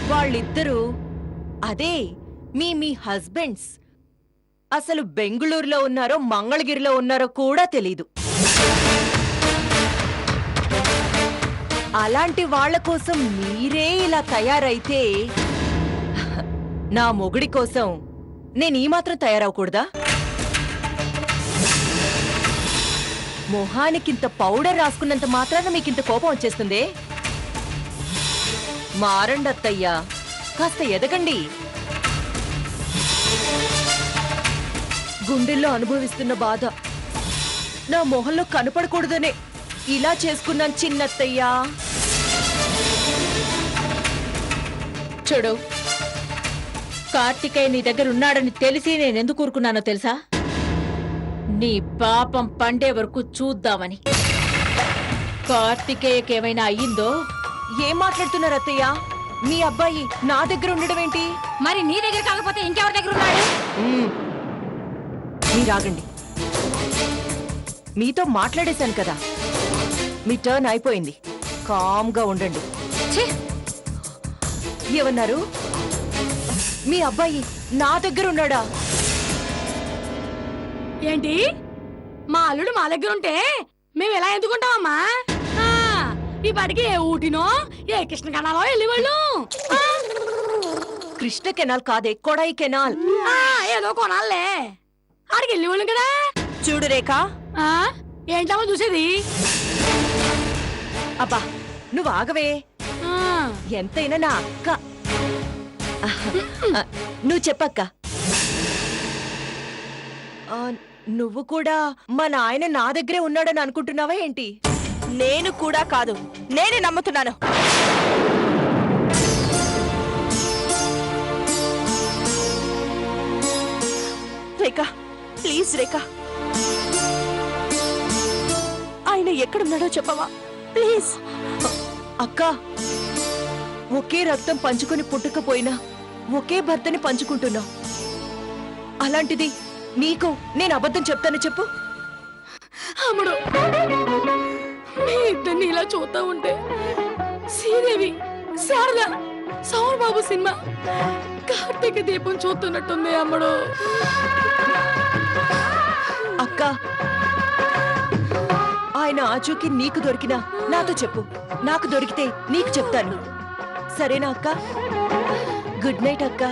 వాళ్ళిద్దరూ అదే మీ హస్బెండ్స్ అసలు బెంగుళూరులో ఉన్నారో మంగళగిరిలో ఉన్నారో కూడా తెలీదు. అలాంటి వాళ్ల కోసం మీరే ఇలా తయారైతే నా మొగుడి కోసం నేను ఈ మాత్రం తయారవకూడదా? మొహానికింత పౌడర్ రాసుకున్నంత మాత్రాన మీకింత కోపం వచ్చేస్తుంది? మారండి అత్తయ్యా, కాస్త ఎదగండి. గుండెల్లో అనుభవిస్తున్న బాధ నా మొహంలో కనపడకూడదనే ఇలా చేసుకున్నాను చిన్నత్తయ్యా. చూడు, కార్తికేయ నీ దగ్గర ఉన్నాడని తెలిసి నేనెందుకు ఊరుకున్నానో తెలుసా? నీ పాపం పండే వరకు చూద్దామని. కార్తికేయకేమైనా అయ్యిందో? ఏం మాట్లాడుతున్నారు అత్తయ్య? మీ అబ్బాయి నా దగ్గర ఉండడం ఏంటి? మరి నీ దగ్గర కాకపోతే ఇంకెవరి దగ్గర ఉన్నాడు? మీరాగండి, మీతో మాట్లాడేశాను కదా, మీ టర్న్ అయిపోయింది. కామ్గా ఉండండి. ఏమన్నారు? మీ అబ్బాయి నా దగ్గర ఉన్నాడా? ఏంటి? మా అల్లుడు మా దగ్గర ఉంటే మేము ఎలా ఎందుకుంటామమ్మా? ఈ పాటికి ఏ ఊటినో ఏ కృష్ణ కెనాలో వెళ్ళేవాళ్ళు. కృష్ణ కెనాల్ కాదే, కొడాయి కెనాల్. ఏదో కొనాలే, ఆడికి వెళ్ళేవాళ్ళు కదా. చూడు రేఖ, ఏంటమ్మా చూసేది? అబ్బా నువ్వు ఆగవే. ఎంతైనా నా అక్క. నువ్వు చెప్పక్క. నువ్వు కూడా మా నాయన నా దగ్గరే ఉన్నాడని అనుకుంటున్నావా ఏంటి? నేను కూడా కాదు, నేనే నమ్ముతున్నాను. రేఖ, ప్లీజ్ రేఖ, ఆయన ఎక్కడున్నాడో చెప్పవా ప్లీజ్? అక్క, ఒకే రక్తం పంచుకొని పుట్టకపోయినా ఒకే భర్తని పంచుకుంటున్నా. అలాంటిది నీకు నేను అబద్ధం చెప్తాను చెప్పు? అమ్ముడు, మీ ఇద్దరిని ఇలా చూస్తా ఉంటే శ్రీదేవి, శారద, సౌర్ బాబు సినిమా కార్తీక దీపం చూస్తున్నట్టుంది అమ్ముడు. అక్క, ఆయన ఆచూకీ నీకు దొరికినా నాతో చెప్పు, నాకు దొరికితే నీకు చెప్తాను. సరేనా అక్క? గుడ్ నైట్ అక్క.